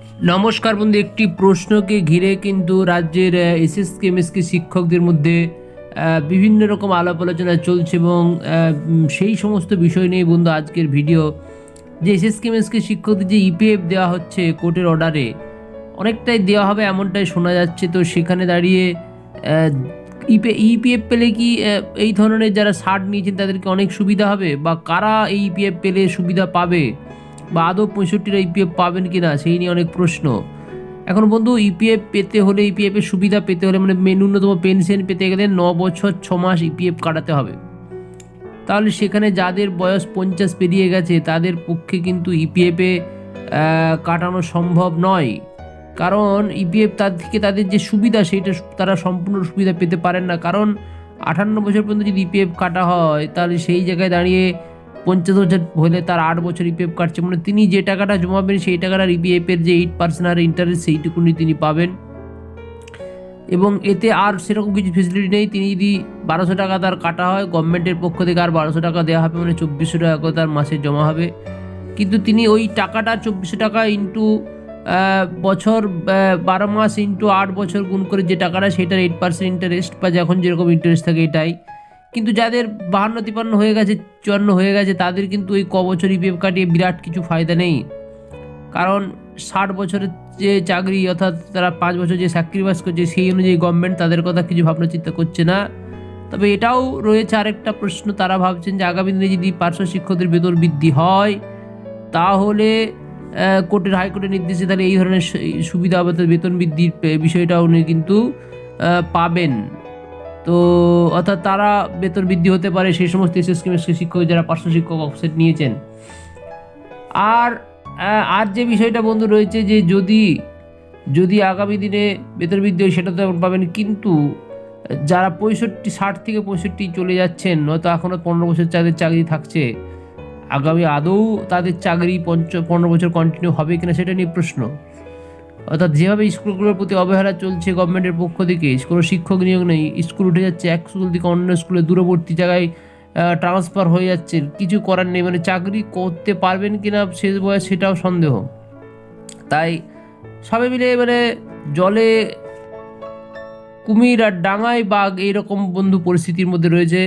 নমস্কার বন্ধু, একটি প্রশ্নকে ঘিরে কিন্তু রাজ্যের এসএসকে এমএসকে শিক্ষকদের মধ্যে বিভিন্ন রকম আলাপ আলোচনা চলছে এবং সেই সমস্ত বিষয় নিয়ে বন্ধু আজকের ভিডিও। যে এসএসকে এমএসকে শিক্ষকদের যে ইপিএফ দেওয়া হচ্ছে কোর্টের অর্ডারে, অনেকটাই দেওয়া হবে এমনটাই শোনা যাচ্ছে। তো সেখানে দাঁড়িয়ে ইপিএফ পেলে কি এই ধরনের যারা ছাড় নিয়েছেন তাদেরকে অনেক সুবিধা হবে, বা কারা এই ইপিএফ পেলে সুবিধা পাবে, বা আদৌ 65টা ইপিএফ পাবেন কি না সেই নিয়ে অনেক প্রশ্ন। এখন বন্ধু, ইপিএফ পেতে হলে, ইপিএফের সুবিধা পেতে হলে, মানে ন্যূনতম পেনশন পেতে গেলে 9 বছর 6 মাস ইপিএফ কাটাতে হবে। তাহলে সেখানে যাদের বয়স 50 পেরিয়ে গেছে তাদের পক্ষে কিন্তু ইপিএফে কাটানো সম্ভব নয়, কারণ ইপিএফ তাদের যে সুবিধা সেইটা তারা সম্পূর্ণ সুবিধা পেতে পারেন না। কারণ 58 বছর পর্যন্ত যদি ইপিএফ কাটা হয় তাহলে সেই জায়গায় দাঁড়িয়ে 50 বছর হলে তার 8 বছর ইপিএফ কাটছে, মানে তিনি যে টাকাটা জমাবেন সেই টাকাটার ইপিএফের যে 8% আর ইন্টারেস্ট সেইটুকুনি তিনি পাবেন। এবং এতে আর সেরকম কিছু ফেসিলিটি নেই। তিনি যদি 1200 টাকা তার কাটা হয়, গভর্নমেন্টের পক্ষ থেকে আর 1200 টাকা দেওয়া হবে, মানে 2400 টাকা করে তার মাসে জমা হবে। কিন্তু তিনি ওই টাকাটা 2400 টাকা ইন্টু বছর 12 মাস ইন্টু 8 বছর গুণ করে যে টাকাটা, সেটার 8% ইন্টারেস্ট, বা যখন যেরকম ইন্টারেস্ট থাকে এটাই। কিন্তু যাদের 52-53 হয়ে গেছে, 54 হয়ে গেছে, তাদের কিন্তু ওই বছর ইপিএফ কাটিয়ে বিরাট কিছু ফায়দা নেই। কারণ 60 বছরের যে চাকরি, অর্থাৎ তারা 5 বছর যে স্যাক্রিফাইস করছে সেই অনুযায়ী গভর্নমেন্ট তাদের কথা কিছু ভাবনা চিন্তা করছে না। তবে এটাও রয়েছে আরেকটা প্রশ্ন, তারা ভাবছেন যে আগামী দিনে যদি পার্শ্ব শিক্ষকদের বেতন বৃদ্ধি হয় তাহলে হাইকোর্টের নির্দেশে তাহলে এই ধরনের সুবিধা, অর্থাৎ বেতন বৃদ্ধির বিষয়টাও উনি কিন্তু পাবেন। তো অর্থাৎ তারা বেতন বৃদ্ধি হতে পারে সেই সমস্ত এসএসকে শিক্ষক যারা পার্শ্ব শিক্ষক অফসেট নিয়েছেন। আর যে বিষয়টা বন্ধু রয়েছে, যে যদি আগামী দিনে বেতন বৃদ্ধি হয় সেটা তো এমন পাবেন, কিন্তু যারা 60 থেকে 65 চলে যাচ্ছেন, নয়তো এখনও 15 বছর যাদের চাকরি থাকছে, আগামী আদৌ তাদের চাকরি 15 বছর কন্টিনিউ হবে কিনা সেটা নিয়ে প্রশ্ন। অর্থাৎ যেভাবে স্কুলগুলোর প্রতি অবহেলা চলছে গভর্নমেন্টের পক্ষ থেকে, কোনো শিক্ষক নিয়োগ নেই, স্কুল উঠে যাচ্ছে এক স্কুল থেকে অন্য স্কুলে, দূরবর্তী জায়গায় ট্রান্সফার হয়ে যাচ্ছে, কিছু করার নেই, মানে চাকরি করতে পারবেন কিনা শেষ বয়স সেটাও সন্দেহ। তাই সবাই মিলে মানে জলে কুমির আর ডাঙায় বাঘ এইরকম বন্ধু পরিস্থিতির মধ্যে রয়েছে।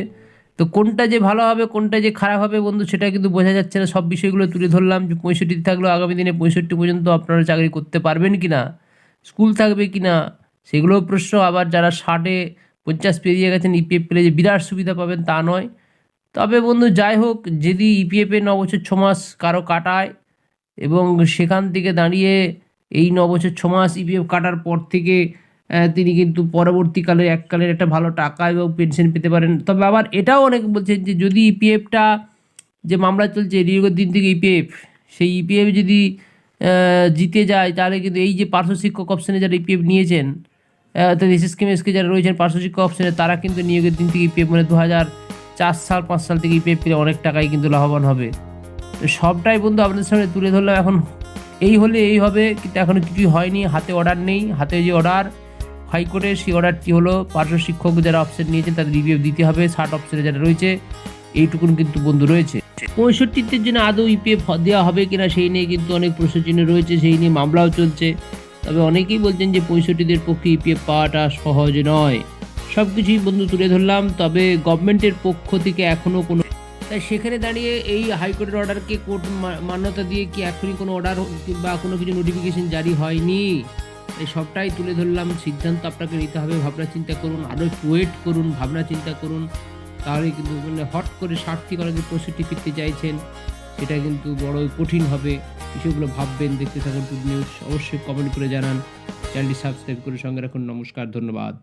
তো কোনটা যে ভালো হবে কোনটা যে খারাপ হবে বন্ধু সেটা কিন্তু বোঝা যাচ্ছে না। সব বিষয়গুলো তুলে ধরলাম, যে 65 থাকলেও আগামী দিনে 65 পর্যন্ত আপনারা চাকরি করতে পারবেন কি না, স্কুল থাকবে কি না সেগুলোও প্রশ্ন। আবার যারা 50 পেরিয়ে গেছেন ইপিএফ পেলে যে বিরাট সুবিধা পাবেন তা নয়। তবে বন্ধু যাই হোক, যদি ইপিএফে 9 বছর 6 মাস কারো কাটায় এবং সেখান থেকে দাঁড়িয়ে এই 9 বছর 6 মাস ইপিএফ কাটার পর থেকে তিনি কিন্তু পরবর্তীকালে এককালের একটা ভালো টাকা এবং পেনশন পেতে পারেন। তবে আবার এটাও অনেকে বলছেন যে যদি ইপিএফটা, যে মামলা চলছে দীর্ঘদিন থেকে ইপিএফ, সেই ইপিএফ যদি জিতে যায় তাহলে কিন্তু এই যে পার্শ্ব শিক্ষক অপশনে যারা ইপিএফ নিয়েছেন, অর্থাৎ এসএসকে এমএসকে যারা রয়েছেন পার্শ্ব শিক্ষক অপশনে, তারা কিন্তু নিয়োগের দিন থেকে ইপিএফ, মানে 2004 সাল 5 সাল থেকে ইপিএফ পেলে অনেক টাকাই কিন্তু লাভবান হবে। তো সবটাই বন্ধু আপনাদের সামনে তুলে ধরলাম। এখন এই হলে এই হবে, কিন্তু এখনও কিছুই হয়নি, হাতে অর্ডার নেই। হাতে যে অর্ডার হাইকোর্টের, সেই অর্ডারটি হলো পার্শ্ব শিক্ষক যারা অপশন নিয়েছেন তাদের ইপিএফ দিতে হবে। 60 অপশনে যারা রয়েছে এইটুকুন কিন্তু বন্ধু রয়েছে। 65-র জন্য আদৌ ইপিএফ দেওয়া হবে কিনা সেই নিয়ে কিন্তু অনেক প্রশ্নচিহ্ন রয়েছে, সেই নিয়ে মামলাও চলছে। তবে অনেকেই বলছেন যে 65দের পক্ষে ইপিএফ পাওয়াটা সহজ নয়। সব কিছুই বন্ধু তুলে ধরলাম। তবে গভর্নমেন্টের পক্ষ থেকে এখনও কোনো, তাই সেখানে দাঁড়িয়ে এই হাইকোর্টের অর্ডারকে কোর্ট মান্যতা দিয়ে কি এখনই কোনো অর্ডার বা কোনো কিছু নোটিফিকেশন জারি হয়নি। এই সবটাই তুলে ধরলাম। সিদ্ধান্ত আপনাকে নিতে হবে, ভাবনা চিন্তা করুন, আরও একটু ওয়েট করুন, ভাবনা চিন্তা করুন। তাহলে কিন্তু মানে হট করে 60 থেকে অনেকে 65 ফিরতে চাইছেন, সেটা কিন্তু বড় কঠিন হবে। বিষয়গুলো ভাববেন। দেখতে থাকুন টুড নিউজ। অবশ্যই কমেন্ট করে জানান, চ্যানেলটি সাবস্ক্রাইব করে সঙ্গে রাখুন। নমস্কার, ধন্যবাদ।